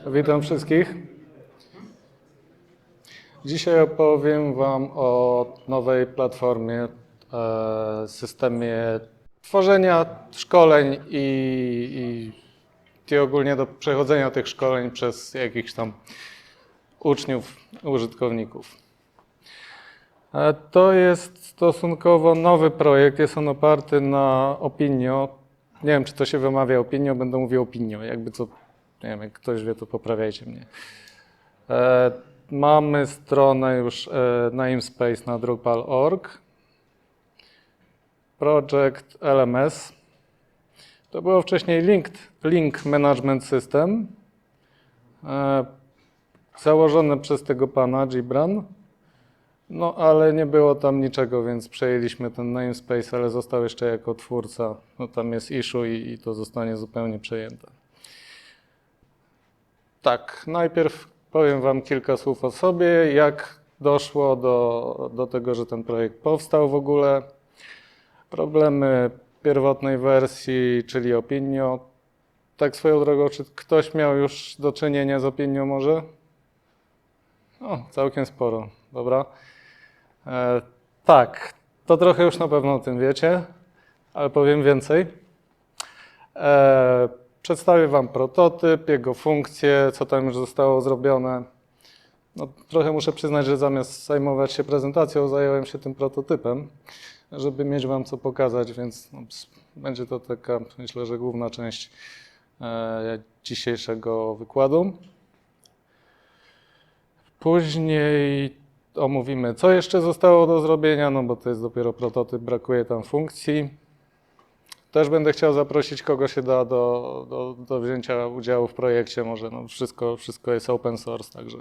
Witam wszystkich. Dzisiaj opowiem Wam o nowej platformie, systemie tworzenia szkoleń i ogólnie do przechodzenia tych szkoleń przez jakichś tam uczniów, użytkowników. To jest stosunkowo nowy projekt, jest on oparty na Opinio. Nie wiem, czy to się wymawia Opinio, będę mówił Opinio, jakby co, nie wiem, jak ktoś wie, to poprawiajcie mnie. Mamy stronę już namespace na Drupal.org. Project LMS. To było wcześniej Link Management System, założone przez tego pana Gibran. No ale nie było tam niczego, więc przejęliśmy ten namespace, ale został jeszcze jako twórca. No tam jest issue i to zostanie zupełnie przejęte. Tak, najpierw powiem Wam kilka słów o sobie, jak doszło do tego, że ten projekt powstał w ogóle. Problemy pierwotnej wersji, czyli Opinio. Tak swoją drogą, czy ktoś miał już do czynienia z Opinio może? O, całkiem sporo, dobra. Tak, to trochę już na pewno o tym wiecie, ale powiem więcej. Przedstawię Wam prototyp, jego funkcje, co tam już zostało zrobione. No, trochę muszę przyznać, że zamiast zajmować się prezentacją, zająłem się tym prototypem, żeby mieć Wam co pokazać, więc no, będzie to taka, myślę, że główna część dzisiejszego wykładu. Później omówimy, co jeszcze zostało do zrobienia, no bo to jest dopiero prototyp, brakuje tam funkcji. Też będę chciał zaprosić, kogo się da do wzięcia udziału w projekcie, może no wszystko jest open source, także.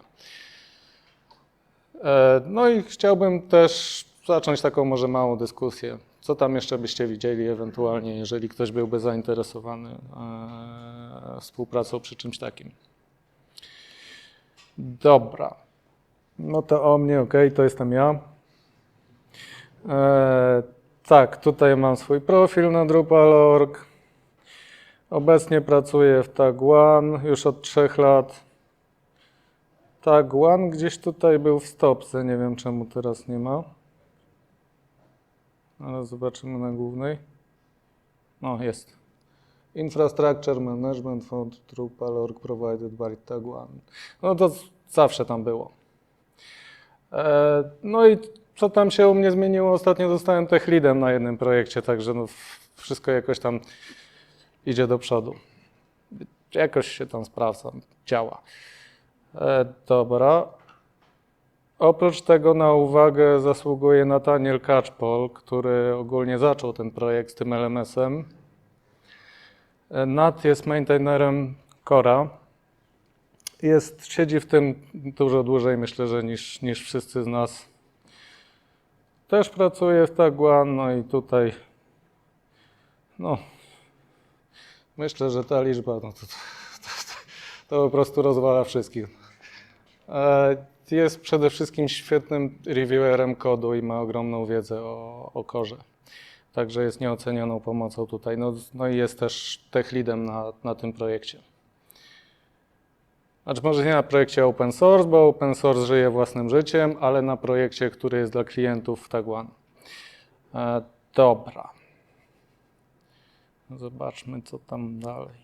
No i chciałbym też zacząć taką może małą dyskusję. Co tam jeszcze byście widzieli ewentualnie, jeżeli ktoś byłby zainteresowany współpracą przy czymś takim. Dobra. No to o mnie, ok, to jestem ja. Tak, tutaj mam swój profil na Drupal.org. Obecnie pracuję w Tag1 już od 3 lat. Tag1 gdzieś tutaj był w stopce, nie wiem czemu teraz nie ma. Ale zobaczymy na głównej. No, jest. Infrastructure Management for Drupal.org provided by Tag1. No to zawsze tam było. No i co tam się u mnie zmieniło? Ostatnio zostałem tech leadem na jednym projekcie, także no wszystko jakoś tam idzie do przodu. Jakoś się tam sprawdza, działa. Dobra. Oprócz tego na uwagę zasługuje Nathaniel Catchpole, który ogólnie zaczął ten projekt z tym LMS-em. Nat jest maintainerem Core'a. Siedzi w tym dużo dłużej, myślę, że niż wszyscy z nas. Też pracuje w Tag1, no i tutaj no, myślę, że ta liczba no to po prostu rozwala wszystkich. Jest przede wszystkim świetnym reviewerem kodu i ma ogromną wiedzę o Corze. Także jest nieocenioną pomocą tutaj. No i jest też tech leadem na tym projekcie. Znaczy może nie na projekcie open source, bo open source żyje własnym życiem, ale na projekcie, który jest dla klientów w Tag1. Dobra. Zobaczmy, co tam dalej.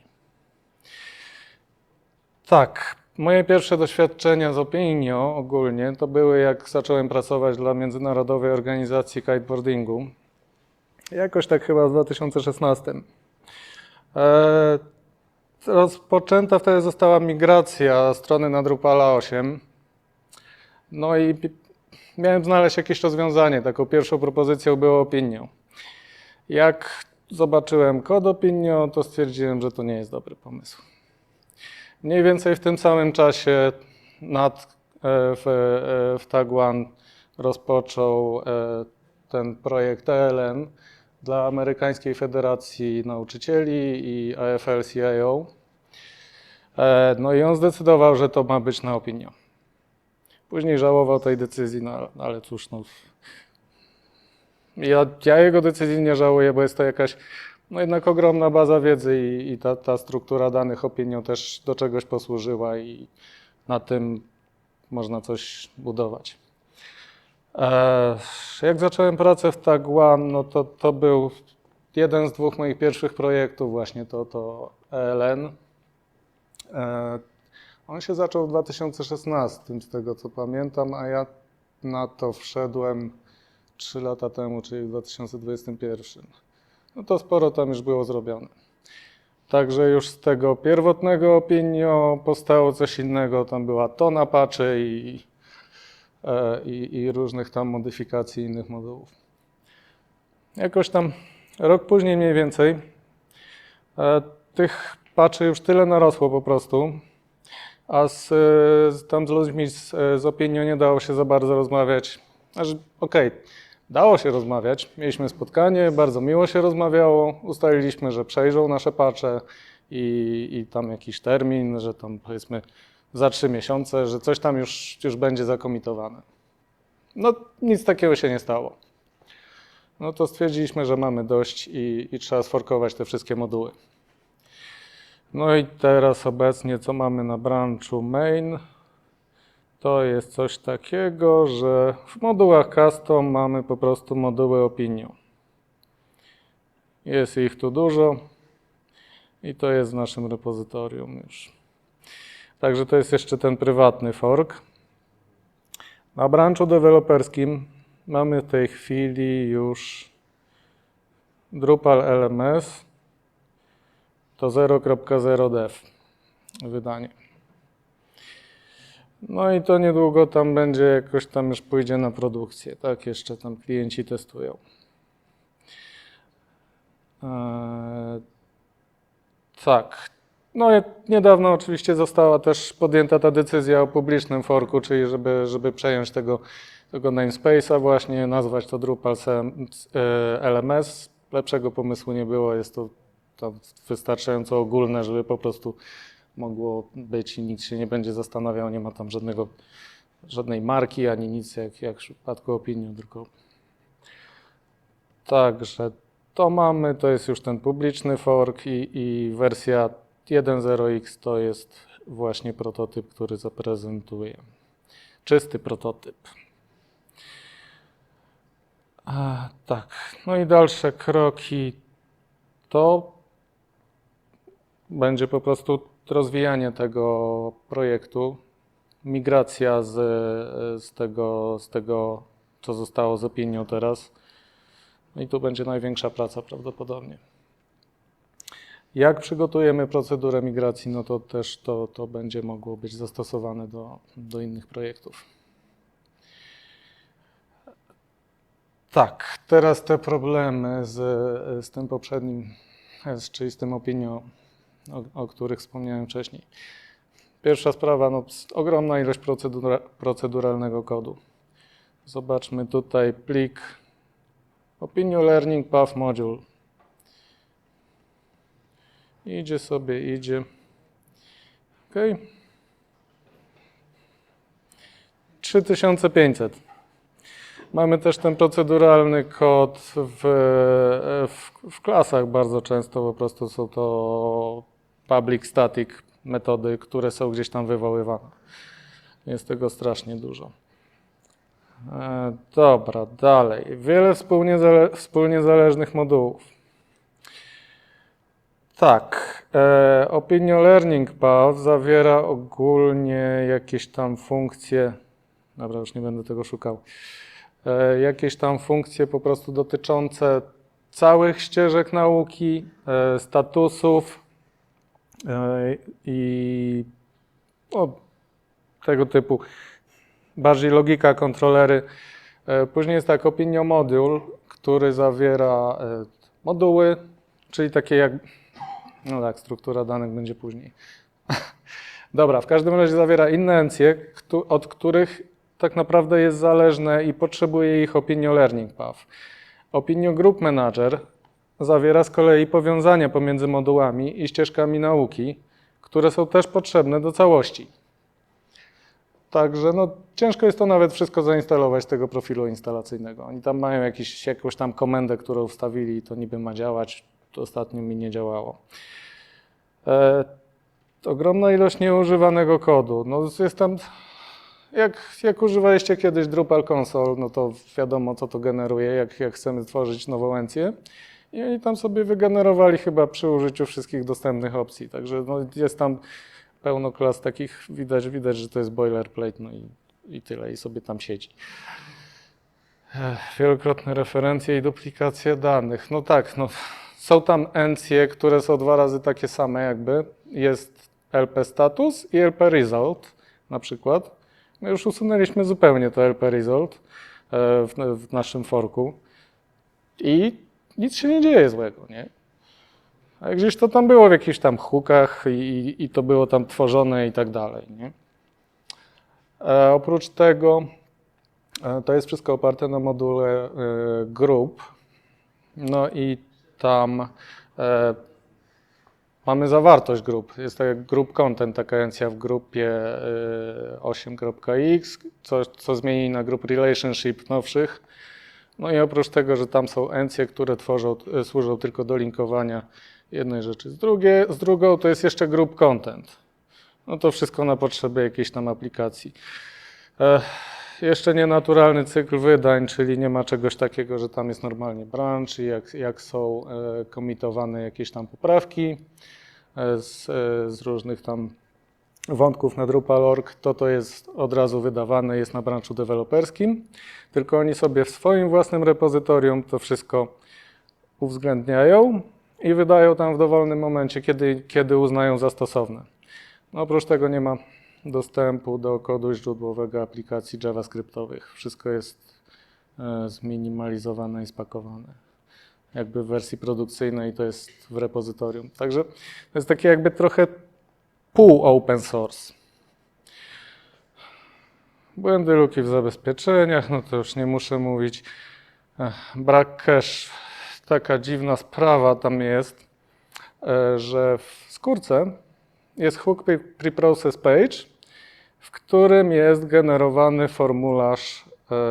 Tak, moje pierwsze doświadczenia z Opinio ogólnie to były, jak zacząłem pracować dla międzynarodowej organizacji kiteboardingu. Jakoś tak chyba w 2016. Rozpoczęta wtedy została migracja strony na Drupala 8. No i miałem znaleźć jakieś rozwiązanie. Taką pierwszą propozycją było Opinio. Jak zobaczyłem kod Opinio, to stwierdziłem, że to nie jest dobry pomysł. Mniej więcej w tym samym czasie w Tag1 rozpoczął ten projekt TLN dla Amerykańskiej Federacji Nauczycieli i AFL-CIO. No i on zdecydował, że to ma być na Opinio. Później żałował tej decyzji, no ale cóż, no. Ja jego decyzji nie żałuję, bo jest to jakaś no jednak ogromna baza wiedzy i ta struktura danych opinią też do czegoś posłużyła i na tym można coś budować. Jak zacząłem pracę w Tag One, no to był jeden z dwóch moich pierwszych projektów, właśnie to ELN. On się zaczął w 2016, z tego co pamiętam, a ja na to wszedłem 3 lata temu, czyli w 2021. No to sporo tam już było zrobione. Także już z tego pierwotnego opinio powstało coś innego. Tam była tona patchy i różnych tam modyfikacji innych modułów. Jakoś tam rok później mniej więcej tych patchy już tyle narosło po prostu, a z ludźmi z opinią nie dało się za bardzo rozmawiać. Okej, dało się rozmawiać, mieliśmy spotkanie, bardzo miło się rozmawiało, ustaliliśmy, że przejrzą nasze patche i tam jakiś termin, że tam powiedzmy za 3 miesiące, że coś tam już będzie zakomitowane. No nic takiego się nie stało. No to stwierdziliśmy, że mamy dość i trzeba sforkować te wszystkie moduły. No i teraz obecnie co mamy na branchu main, to jest coś takiego, że w modułach custom mamy po prostu moduły opinią. Jest ich tu dużo i to jest w naszym repozytorium już. Także to jest jeszcze ten prywatny fork. Na branchu deweloperskim mamy w tej chwili już Drupal LMS, to 0.0 dev wydanie. No i to niedługo tam będzie, jakoś tam już pójdzie na produkcję, tak? Jeszcze tam klienci testują. Tak. No i niedawno oczywiście została też podjęta ta decyzja o publicznym forku, czyli żeby przejąć tego namespace'a właśnie, nazwać to Drupal LMS. Lepszego pomysłu nie było, jest to wystarczająco ogólne, żeby po prostu mogło być i nikt się nie będzie zastanawiał, nie ma tam żadnej marki ani nic jak w przypadku opinii, tylko także to mamy, to jest już ten publiczny fork i wersja 1.0x to jest właśnie prototyp, który zaprezentuję. Czysty prototyp. Tak, no i dalsze kroki to będzie po prostu rozwijanie tego projektu, migracja z tego, co zostało z opinią teraz. No i tu będzie największa praca prawdopodobnie. Jak przygotujemy procedurę migracji, no to też to będzie mogło być zastosowane do innych projektów. Tak, teraz te problemy z tym poprzednim, czyli z tym opinią, o których wspomniałem wcześniej. Pierwsza sprawa, no, ogromna ilość proceduralnego kodu. Zobaczmy tutaj plik Opinion Learning Path Module. Idzie sobie, idzie. OK. 3500. Mamy też ten proceduralny kod w klasach bardzo często po prostu są to public static metody, które są gdzieś tam wywoływane. Jest tego strasznie dużo. Dobra, dalej. Wiele wspólnie zależnych modułów. Tak, Opinion Learning Path zawiera ogólnie jakieś tam funkcje, dobra, już nie będę tego szukał, jakieś tam funkcje po prostu dotyczące całych ścieżek nauki, statusów i tego typu, bardziej logika, kontrolery. Później jest tak Opinion Module, który zawiera moduły, czyli takie jak, no tak, struktura danych będzie później. Dobra, w każdym razie zawiera inne encje, od których tak naprawdę jest zależne i potrzebuje ich Opinion Learning Path. Opinion Group Manager zawiera z kolei powiązania pomiędzy modułami i ścieżkami nauki, które są też potrzebne do całości. Także no, ciężko jest to nawet wszystko zainstalować z tego profilu instalacyjnego. Oni tam mają jakąś tam komendę, którą wstawili i to niby ma działać. ostatnio mi nie działało. Ogromna ilość nieużywanego kodu. No jest tam, jak używaliście kiedyś Drupal Console, no to wiadomo, co to generuje, jak chcemy tworzyć nową encję. I oni tam sobie wygenerowali chyba przy użyciu wszystkich dostępnych opcji. Także no jest tam pełno klas takich, widać, że to jest boilerplate, no i tyle, i sobie tam siedzi. Wielokrotne referencje i duplikacje danych. No tak, no, są tam encje, które są 2 razy takie same jakby. Jest LP status i LP result na przykład. My już usunęliśmy zupełnie to LP result w naszym forku i nic się nie dzieje złego, nie? A gdzieś to tam było w jakichś tam hookach i to było tam tworzone i tak dalej, nie? Oprócz tego to jest wszystko oparte na module group. No i tam mamy zawartość grup. Jest tak jak group content, taka encja w grupie 8.x, co zmieni na group relationship nowszych. No i oprócz tego, że tam są encje, które służą tylko do linkowania jednej rzeczy z drugą, to jest jeszcze group content. No to wszystko na potrzeby jakiejś tam aplikacji. Jeszcze nienaturalny cykl wydań, czyli nie ma czegoś takiego, że tam jest normalnie branch i jak są commitowane jakieś tam poprawki z różnych tam wątków na Drupal.org, to jest od razu wydawane, jest na branchu deweloperskim, tylko oni sobie w swoim własnym repozytorium to wszystko uwzględniają i wydają tam w dowolnym momencie, kiedy uznają za stosowne. No, oprócz tego nie ma dostępu do kodu źródłowego aplikacji javascriptowych. Wszystko jest zminimalizowane i spakowane. Jakby w wersji produkcyjnej to jest w repozytorium. Także to jest takie jakby trochę pół open source. Błędy, luki w zabezpieczeniach, no to już nie muszę mówić. Brak cache, taka dziwna sprawa tam jest, że w skórce jest hook preprocess page, w którym jest generowany formularz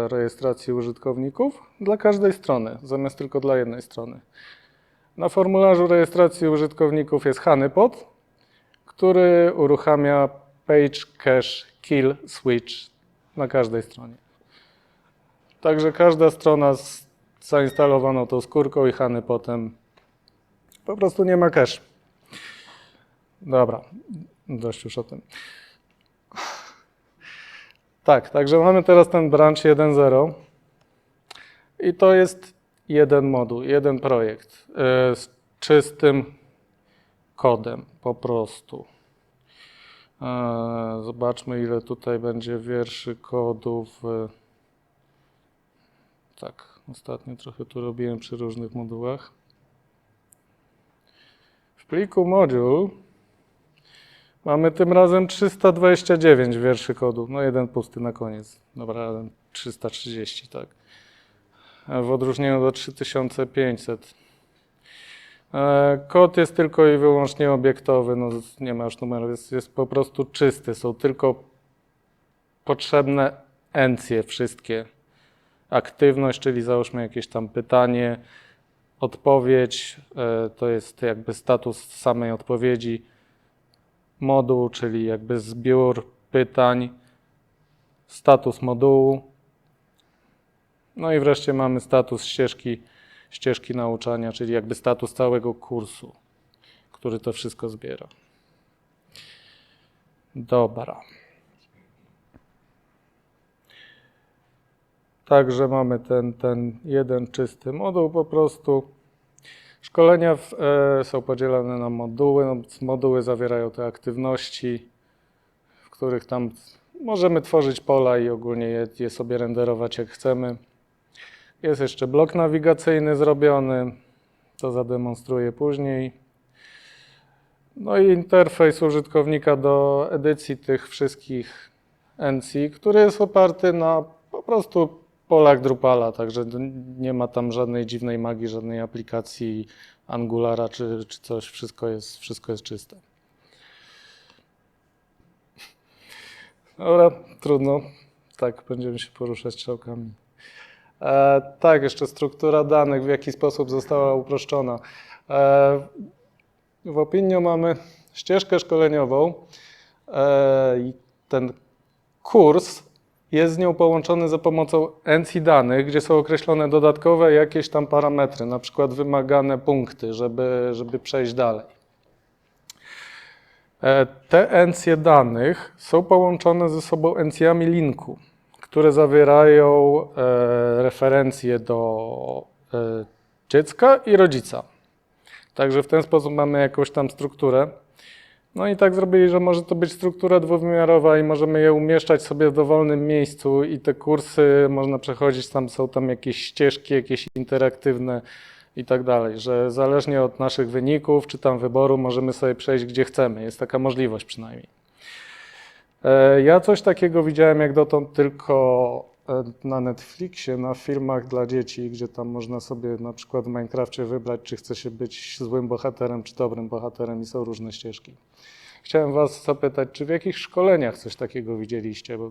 rejestracji użytkowników dla każdej strony, zamiast tylko dla jednej strony. Na formularzu rejestracji użytkowników jest honeypot, który uruchamia page cache kill switch na każdej stronie. Także każda strona z zainstalowaną tą skórką i honeypotem po prostu nie ma cache. Dobra, dość już o tym. Tak, także mamy teraz ten branch 1.0 i to jest jeden moduł, jeden projekt z czystym kodem po prostu. Zobaczmy, ile tutaj będzie wierszy kodów. Tak, ostatnio trochę tu robiłem przy różnych modułach. W pliku module mamy tym razem 329 wierszy kodu, no jeden pusty na koniec, dobra, 330, tak. W odróżnieniu do 3500. Kod jest tylko i wyłącznie obiektowy, no nie ma już numerów, jest po prostu czysty, są tylko potrzebne encje wszystkie. Aktywność, czyli załóżmy jakieś tam pytanie, odpowiedź, to jest jakby status samej odpowiedzi, moduł, czyli jakby zbiór pytań, status modułu, no i wreszcie mamy status ścieżki nauczania, czyli jakby status całego kursu, który to wszystko zbiera. Dobra. Także mamy ten jeden czysty moduł po prostu. Szkolenia są podzielone na moduły. No, moduły zawierają te aktywności, w których tam możemy tworzyć pola i ogólnie je sobie renderować jak chcemy. Jest jeszcze blok nawigacyjny zrobiony, to zademonstruję później. No i interfejs użytkownika do edycji tych wszystkich encji, który jest oparty na po prostu polach Drupala, także nie ma tam żadnej dziwnej magii, żadnej aplikacji Angulara czy coś, wszystko jest czyste. Dobra, trudno, tak będziemy się poruszać strzałkami. Tak, jeszcze struktura danych, w jaki sposób została uproszczona. W Opinio mamy ścieżkę szkoleniową i ten kurs jest z nią połączony za pomocą NC danych, gdzie są określone dodatkowe jakieś tam parametry, na przykład wymagane punkty, żeby przejść dalej. Te NC danych są połączone ze sobą NC-ami linku, które zawierają referencje do dziecka i rodzica. Także w ten sposób mamy jakąś tam strukturę. No i tak zrobili, że może to być struktura dwuwymiarowa i możemy je umieszczać sobie w dowolnym miejscu i te kursy można przechodzić, tam są tam jakieś ścieżki, jakieś interaktywne i tak dalej, że zależnie od naszych wyników czy tam wyboru możemy sobie przejść gdzie chcemy. Jest taka możliwość przynajmniej. Ja coś takiego widziałem jak dotąd tylko na Netflixie, na filmach dla dzieci, gdzie tam można sobie na przykład w Minecrafcie wybrać, czy chce się być złym bohaterem, czy dobrym bohaterem i są różne ścieżki. Chciałem Was zapytać, czy w jakichś szkoleniach coś takiego widzieliście, bo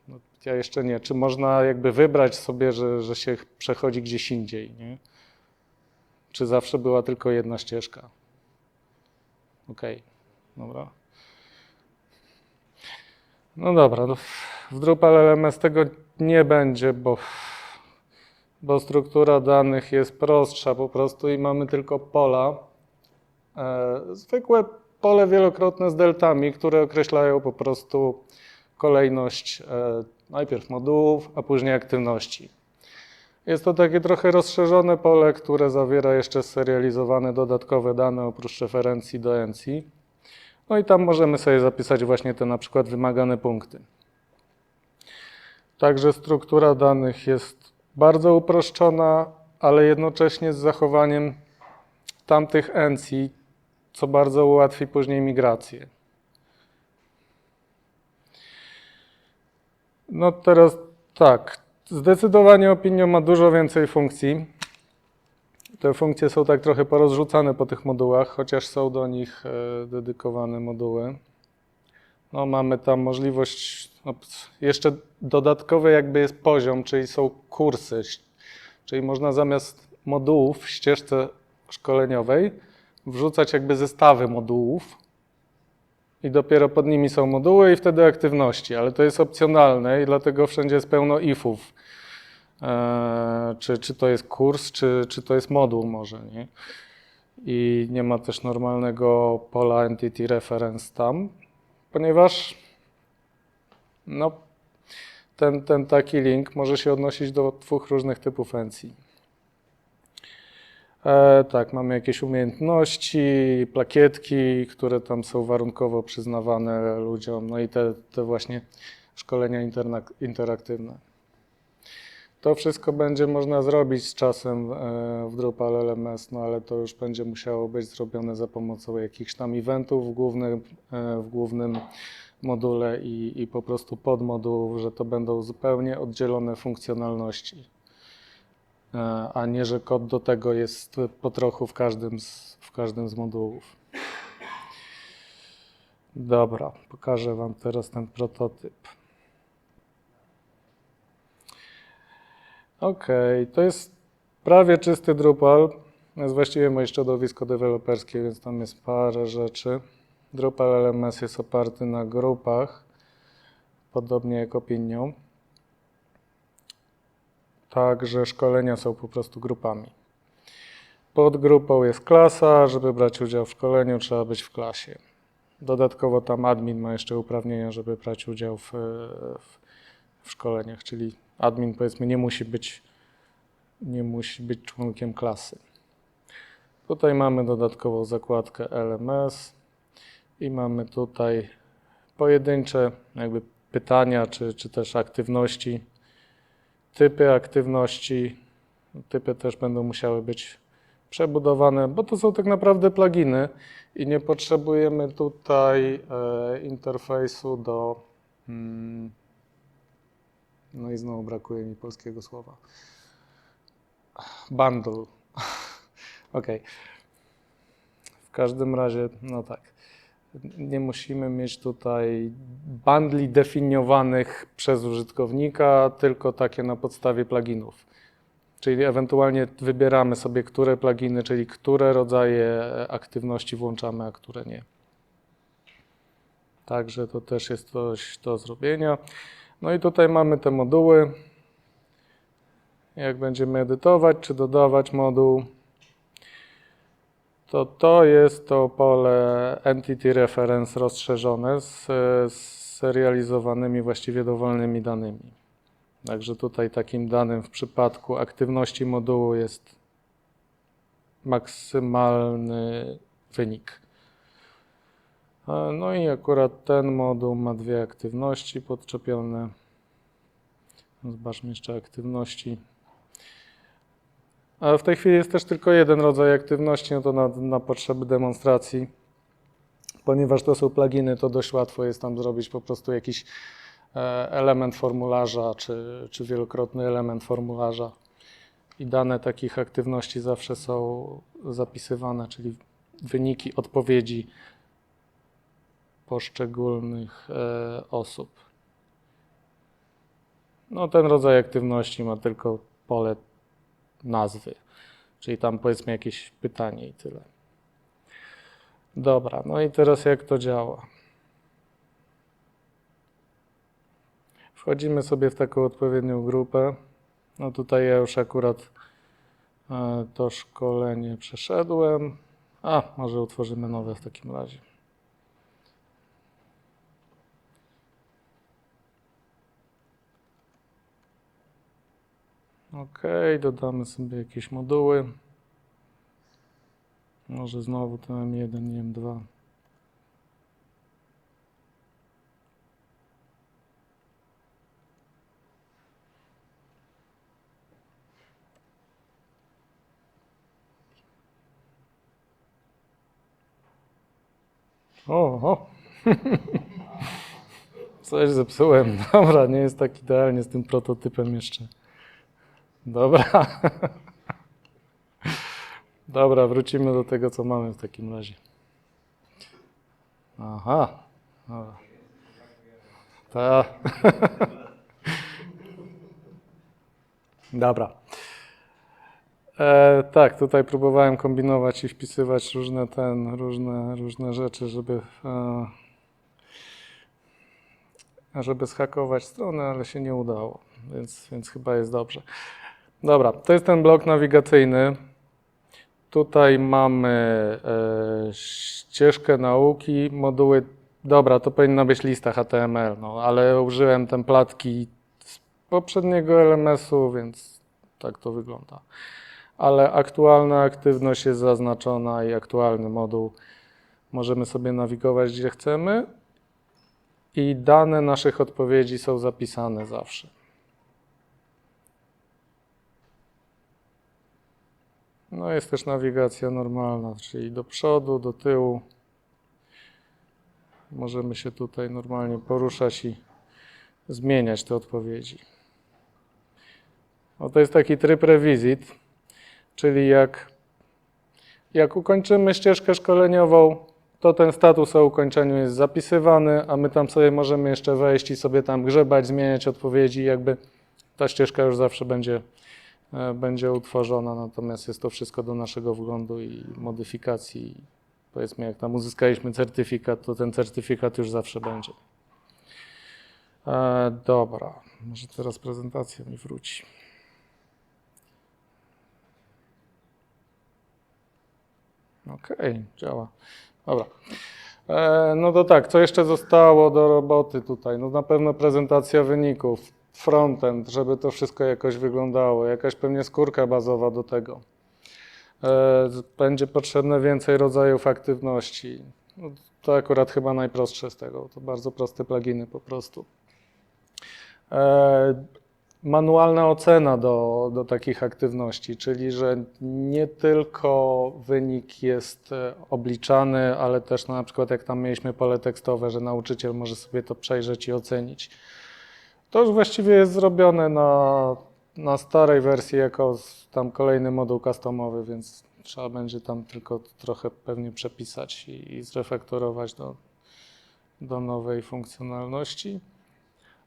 no, ja jeszcze nie. Czy można jakby wybrać sobie, że się przechodzi gdzieś indziej, nie? Czy zawsze była tylko jedna ścieżka? Okej, dobra. No dobra, no w Drupal LMS tego nie będzie, bo struktura danych jest prostsza po prostu i mamy tylko pola. Zwykłe pole wielokrotne z deltami, które określają po prostu kolejność najpierw modułów, a później aktywności. Jest to takie trochę rozszerzone pole, które zawiera jeszcze serializowane dodatkowe dane oprócz referencji do NC. No i tam możemy sobie zapisać właśnie te na przykład wymagane punkty. Także struktura danych jest bardzo uproszczona, ale jednocześnie z zachowaniem tamtych NC, co bardzo ułatwi później migrację. No teraz tak, zdecydowanie Opinio ma dużo więcej funkcji. Te funkcje są tak trochę porozrzucane po tych modułach, chociaż są do nich dedykowane moduły. No, mamy tam możliwość, no, jeszcze dodatkowy jakby jest poziom, czyli są kursy, czyli można zamiast modułów w ścieżce szkoleniowej wrzucać jakby zestawy modułów i dopiero pod nimi są moduły i wtedy aktywności, ale to jest opcjonalne i dlatego wszędzie jest pełno ifów. Czy to jest kurs, czy to jest moduł może, nie? I nie ma też normalnego pola entity reference tam, ponieważ no, ten taki link może się odnosić do dwóch różnych typów NC. Tak, mamy jakieś umiejętności, plakietki, które tam są warunkowo przyznawane ludziom, no i te właśnie szkolenia interaktywne. To wszystko będzie można zrobić z czasem w Drupal LMS, no ale to już będzie musiało być zrobione za pomocą jakichś tam eventów w głównym module i po prostu podmodułów, że to będą zupełnie oddzielone funkcjonalności, a nie, że kod do tego jest po trochu w każdym z modułów. Dobra, pokażę Wam teraz ten prototyp. Okej, to jest prawie czysty Drupal. To jest właściwie moje środowisko deweloperskie, więc tam jest parę rzeczy. Drupal LMS jest oparty na grupach, podobnie jak Opinio. Także szkolenia są po prostu grupami. Pod grupą jest klasa, żeby brać udział w szkoleniu trzeba być w klasie. Dodatkowo tam admin ma jeszcze uprawnienia, żeby brać udział w szkoleniach, czyli admin powiedzmy nie musi być członkiem klasy. Tutaj mamy dodatkową zakładkę LMS i mamy tutaj pojedyncze jakby pytania czy też aktywności, typy aktywności. Typy też będą musiały być przebudowane, bo to są tak naprawdę pluginy i nie potrzebujemy tutaj interfejsu do no i znowu brakuje mi polskiego słowa. Bundle. OK. W każdym razie, no tak. Nie musimy mieć tutaj bundli definiowanych przez użytkownika, tylko takie na podstawie pluginów. czyli ewentualnie wybieramy sobie, które pluginy, czyli które rodzaje aktywności włączamy, a które nie. Także to też jest coś do zrobienia. No i tutaj mamy te moduły. Jak będziemy edytować czy dodawać moduł, to jest to pole Entity Reference rozszerzone z serializowanymi, właściwie dowolnymi danymi. Także tutaj takim danym w przypadku aktywności modułu jest maksymalny wynik. No i akurat ten moduł ma dwie aktywności podczepione. Zobaczmy jeszcze aktywności. Ale w tej chwili jest też tylko jeden rodzaj aktywności, no to na potrzeby demonstracji. Ponieważ to są pluginy, to dość łatwo jest tam zrobić po prostu jakiś element formularza, czy wielokrotny element formularza. I dane takich aktywności zawsze są zapisywane, czyli wyniki odpowiedzi poszczególnych osób. No ten rodzaj aktywności ma tylko pole nazwy, czyli tam powiedzmy jakieś pytanie i tyle. Dobra, no i teraz jak to działa? Wchodzimy sobie w taką odpowiednią grupę. No tutaj ja już akurat to szkolenie przeszedłem. Może utworzymy nowe w takim razie. OK, dodamy sobie jakieś moduły. Może znowu to M1, nie M2. O. Coś zepsułem. Dobra, nie jest tak idealnie z tym prototypem jeszcze. Dobra. Dobra, wrócimy do tego, co mamy w takim razie. Aha. Dobra. Dobra. Tak, tutaj próbowałem kombinować i wpisywać różne rzeczy, żeby zhakować stronę, ale się nie udało, więc chyba jest dobrze. Dobra, to jest ten blok nawigacyjny. Tutaj mamy ścieżkę nauki, moduły. Dobra, to powinna być lista HTML, no, ale użyłem templatki z poprzedniego LMS-u, więc tak to wygląda. Ale aktualna aktywność jest zaznaczona i aktualny moduł. Możemy sobie nawigować gdzie chcemy i dane naszych odpowiedzi są zapisane zawsze. No jest też nawigacja normalna, czyli do przodu, do tyłu. Możemy się tutaj normalnie poruszać i zmieniać te odpowiedzi. To jest taki tryb revisit, czyli jak ukończymy ścieżkę szkoleniową, to ten status o ukończeniu jest zapisywany, a my tam sobie możemy jeszcze wejść i sobie tam grzebać, zmieniać odpowiedzi, jakby ta ścieżka już zawsze będzie utworzona, natomiast jest to wszystko do naszego wglądu i modyfikacji. Powiedzmy, jak tam uzyskaliśmy certyfikat, to ten certyfikat już zawsze będzie. Dobra, może teraz prezentacja mi wróci. OK, działa. Dobra. No to tak, co jeszcze zostało do roboty tutaj? No na pewno prezentacja wyników, frontend, żeby to wszystko jakoś wyglądało, jakaś pewnie skórka bazowa do tego. Będzie potrzebne więcej rodzajów aktywności. No, to akurat chyba najprostsze z tego, to bardzo proste pluginy po prostu. Manualna ocena do takich aktywności, czyli że nie tylko wynik jest obliczany, ale też na przykład jak tam mieliśmy pole tekstowe, że nauczyciel może sobie to przejrzeć i ocenić. To już właściwie jest zrobione na starej wersji jako tam kolejny moduł customowy, więc trzeba będzie tam tylko trochę pewnie przepisać i zrefaktorować do nowej funkcjonalności.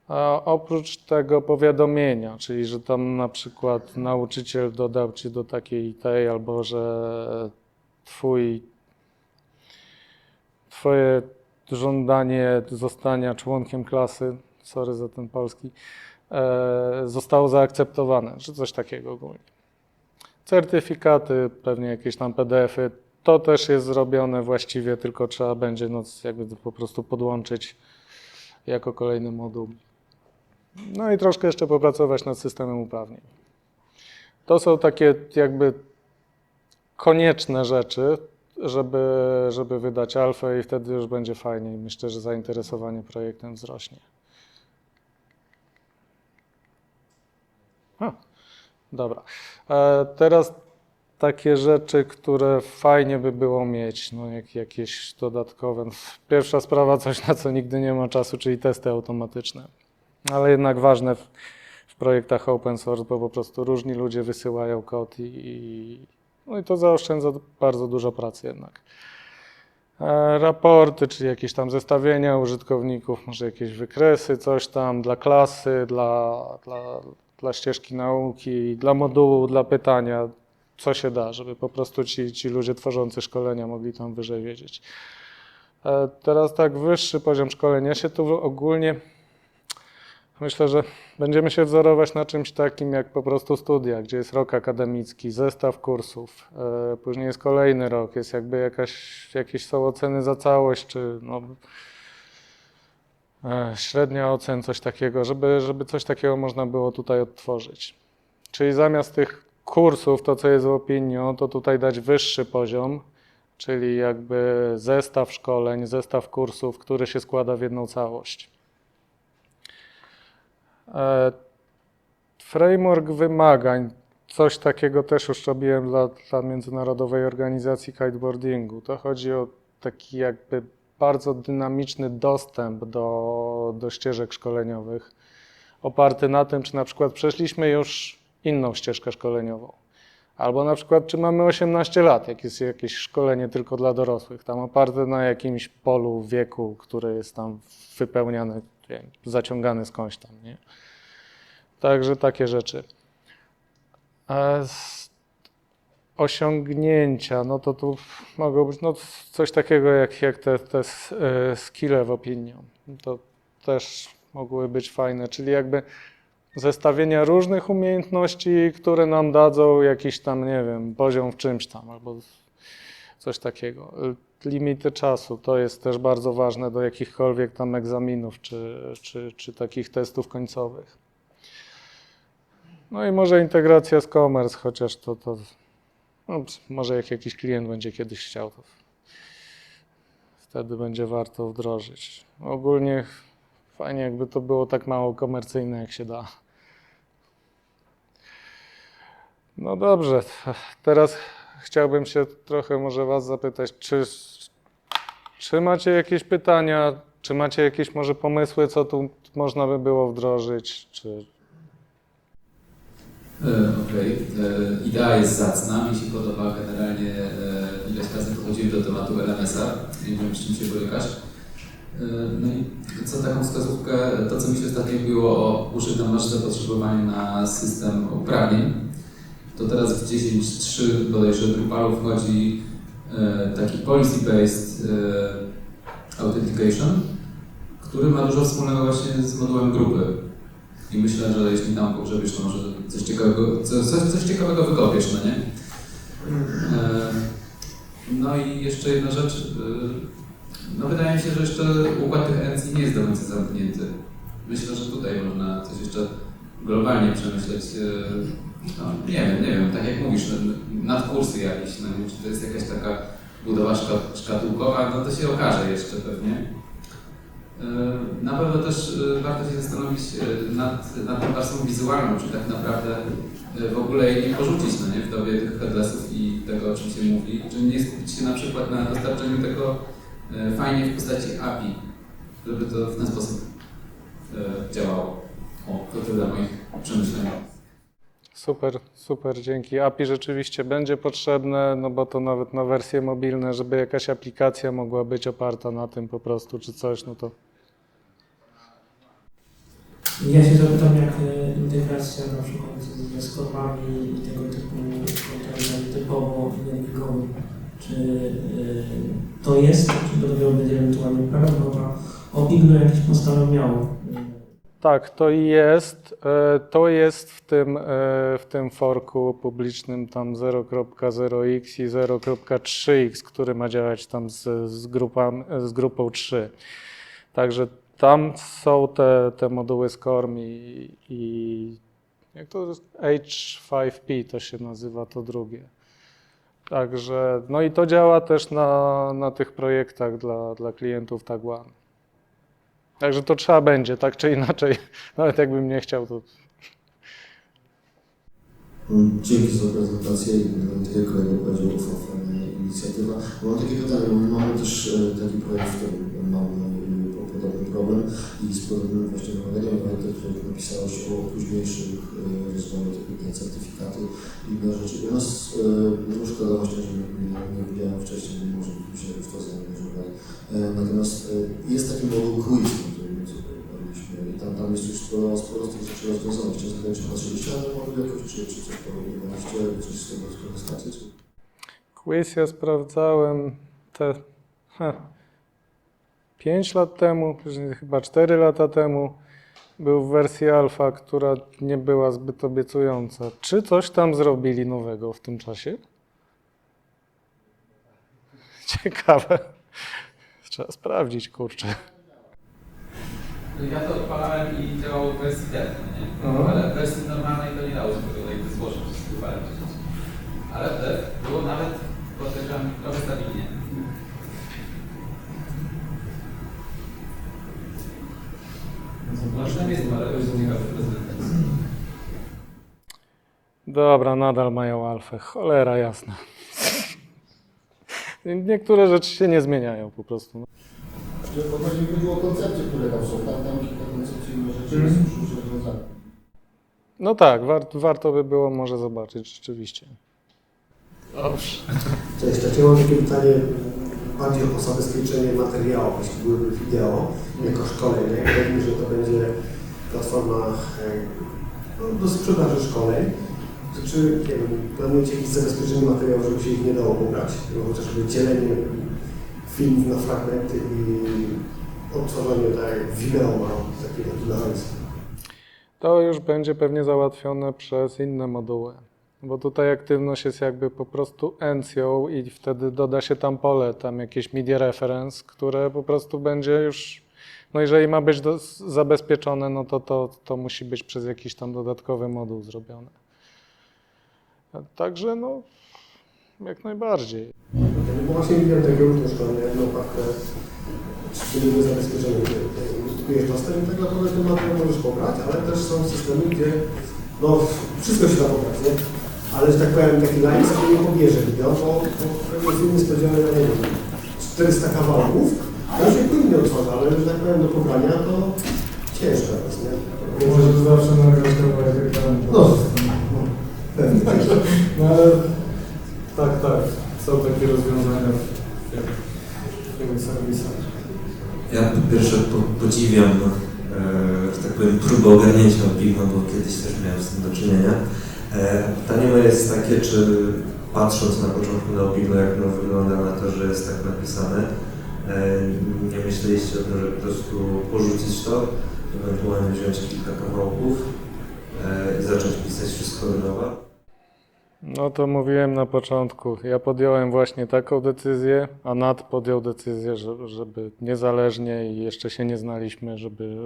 A oprócz tego powiadomienia, czyli że tam na przykład nauczyciel dodał ci do takiej i tej, albo że twoje żądanie zostania członkiem klasy, sorry za ten polski, zostało zaakceptowane, czy coś takiego ogólnie. Certyfikaty, pewnie jakieś tam PDF-y, to też jest zrobione właściwie, tylko trzeba będzie jakby po prostu podłączyć jako kolejny moduł. No i troszkę jeszcze popracować nad systemem uprawnień. To są takie jakby konieczne rzeczy, żeby wydać alfę i wtedy już będzie fajniej. Myślę, że zainteresowanie projektem wzrośnie. Dobra. Teraz takie rzeczy, które fajnie by było mieć, no jakieś dodatkowe. Pierwsza sprawa, coś na co nigdy nie ma czasu, czyli testy automatyczne. Ale jednak ważne w projektach open source, bo po prostu różni ludzie wysyłają kod no i to zaoszczędza bardzo dużo pracy jednak. Raporty, czyli jakieś tam zestawienia użytkowników, może jakieś wykresy, coś tam dla klasy, dla ścieżki nauki, dla modułu, dla pytania, co się da, żeby po prostu ci ludzie tworzący szkolenia mogli tam wyżej wiedzieć. Teraz tak, wyższy poziom szkolenia się tu ogólnie, myślę, że będziemy się wzorować na czymś takim jak po prostu studia, gdzie jest rok akademicki, zestaw kursów, później jest kolejny rok, jest jakby jakieś są oceny za całość, czy no, średnia ocen, coś takiego, żeby coś takiego można było tutaj odtworzyć. Czyli zamiast tych kursów, to co jest w opinią, to tutaj dać wyższy poziom, czyli jakby zestaw szkoleń, zestaw kursów, który się składa w jedną całość. Framework wymagań, coś takiego też już robiłem dla Międzynarodowej Organizacji Kiteboardingu. To chodzi o taki jakby bardzo dynamiczny dostęp do ścieżek szkoleniowych, oparty na tym, czy na przykład przeszliśmy już inną ścieżkę szkoleniową, albo na przykład czy mamy 18 lat, jak jest jakieś szkolenie tylko dla dorosłych, tam oparte na jakimś polu wieku, które jest tam wypełniane, zaciągany skądś tam, nie? Także takie rzeczy. Osiągnięcia, no to tu mogą być no, coś takiego jak te skille w opinii. To też mogły być fajne, czyli jakby zestawienia różnych umiejętności, które nam dadzą jakiś tam, nie wiem, poziom w czymś tam albo coś takiego. Limity czasu to jest też bardzo ważne do jakichkolwiek tam egzaminów czy takich testów końcowych. No i może integracja z commerce, chociaż to no, może jak jakiś klient będzie kiedyś chciał, to wtedy będzie warto wdrożyć. Ogólnie fajnie jakby to było tak mało komercyjne jak się da. No dobrze, teraz chciałbym się trochę może Was zapytać, czy macie jakieś pytania, czy macie jakieś może pomysły, co tu można by było wdrożyć, czy... Okej. Idea jest zacna, mi się podoba generalnie, ileś razy podchodziłem do tematu LMS-a, nie wiem, z czym się borykasz. No i co taką wskazówkę, to co mi się ostatnio było o użytym masz zapotrzebowanie na system uprawnień, to teraz w 10.3 bodajże Drupalu wchodzi taki policy-based authentication, który ma dużo wspólnego właśnie z modułem grupy. I myślę, że jeśli tam pogrzebiesz, to może coś ciekawego wykopiesz, no nie? No i jeszcze jedna rzecz. No wydaje mi się, że jeszcze układ tych ENCI nie jest do końca zamknięty. Myślę, że tutaj można coś jeszcze globalnie przemyśleć. No, nie wiem, tak jak mówisz, nadkursy jakieś, no nie wiem, czy to jest jakaś taka budowa szkatułkowa, no to się okaże jeszcze pewnie. Na pewno też warto się zastanowić nad tą warstwą wizualną, czy tak naprawdę w ogóle jej nie porzucić, no nie, w dobie tych headlessów i tego, o czym się mówi, czy nie skupić się na przykład na dostarczeniu tego fajnie w postaci API, żeby to w ten sposób działało. O, to tyle moich przemyśleń. Super, dzięki. API rzeczywiście będzie potrzebne, no bo to nawet na wersje mobilne, żeby jakaś aplikacja mogła być oparta na tym po prostu, czy coś, no to... Ja się zapytam, jak integracja na przykład ze skormami i tego typu kontenerami typowo nienawigowymi. Czy to jest, czy do tego będzie ewentualnie problem, bo to Opigno jakieś podstawę miało. Tak, to jest. To jest w tym forku publicznym tam 0.0x i 0.3x, który ma działać tam z grupą 3. Także tam są te moduły SCORM i jak to jest? H5P to się nazywa, to drugie. Także, no i to działa też na tych projektach dla klientów Tag One. Także to trzeba będzie, tak czy inaczej, nawet jakbym nie chciał, to... Dzięki za prezentację i tak jak kolega powiedział, fajna inicjatywa. Mam takie pytanie, mamy też taki projekt, w którym mamy podobny problem i z podobnym właśnie wymaganym, ale też napisałeś o późniejszych rozwoju typu te certyfikaty i inne rzeczy. Ja nas szkoda właśnie, że nie widziałem wcześniej, nie może byśmy się w to zaangażowali. Natomiast jest taki moduł quiz, i tam jest już sporo z tych rzeczy rozwiązanych. Chciałem zapytać, czy patrzyliście na ten moduł jakoś, czy coś próbowaliście, coś z tego skorzystacie? Quiz ja sprawdzałem 5 lat temu, później chyba 4 lata temu. Był w wersji alfa, która nie była zbyt obiecująca. Czy coś tam zrobili nowego w tym czasie? Ciekawe. Trzeba sprawdzić, kurczę. Ja to odpalałem i działało w wersji dev, nie? Ale w wersji normalnej to nie dało się tego jakby złożyć z wyparem przecież. Ale w dev było nawet, podejrzewam, trochę stabilnie. Zresztą jest parę dość ciekawych prezentacji. Dobra, nadal mają alfę. Cholera jasna. Niektóre rzeczy się nie zmieniają po prostu. Bo właśnie chodziło o koncepcje, które tam są, tam kilka koncepcyjnych rzeczy jest już rozwiązane. No tak, warto by było może zobaczyć rzeczywiście. Dobrze. Cześć, ja mam takie pytanie bardziej o zabezpieczenie materiałów, jeśli byłyby wideo, jako szkolenie. Wiem, że to będzie platforma do sprzedaży szkoleń. To czy nie wiem, planujecie jakieś zabezpieczenie materiałów, żeby się ich nie dało pobrać? Chociażby dzielenie filmów na fragmenty i odtwarzanie tak jak Vimeo ma taki mechanizm. To już będzie pewnie załatwione przez inne moduły, bo tutaj aktywność jest jakby po prostu encją i wtedy doda się tam pole, tam jakieś media reference, które po prostu będzie już, no jeżeli ma być zabezpieczone, no to musi być przez jakiś tam dodatkowy moduł zrobione. Także no, jak najbardziej. Bo właśnie widziałem takie różne szkolenia, jedną pakę szczególnie zabezpieczenie, uzyskujesz dostęp i tak naprawdę ten materiał możesz pobrać, ale też są systemy, gdzie no wszystko się da pobrać, nie? Ale że tak powiem, taki laik sobie nie pobierze wideo, bo pewnie film jest podzielony na, nie wiem, 400 kawałków, to się płynnie otworza, ale że tak powiem do pobrania to ciężko jest, nie? Może to zawsze nagrać kawałek ekranu. No, pewnie. No ale tak, są takie rozwiązania w tego serwisach. Ja po pierwsze podziwiam, że tak powiem, próbę ogarnięcia Opigno, bo kiedyś też miałem z tym do czynienia. Pytanie moje jest takie, czy patrząc na początku na Opigno, jak ono wygląda, na to, że jest tak napisane, nie myśleliście o tym, żeby po prostu porzucić to, ewentualnie wziąć kilka kawałków i zacząć pisać wszystko od nowa? No to mówiłem na początku, ja podjąłem właśnie taką decyzję, a Nat podjął decyzję, żeby niezależnie i jeszcze się nie znaliśmy,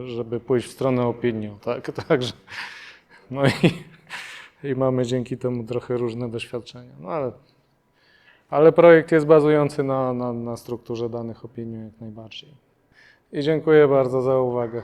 żeby pójść w stronę opinią, tak? Także, no i mamy dzięki temu trochę różne doświadczenia, no ale projekt jest bazujący na strukturze danych opinii jak najbardziej. I dziękuję bardzo za uwagę.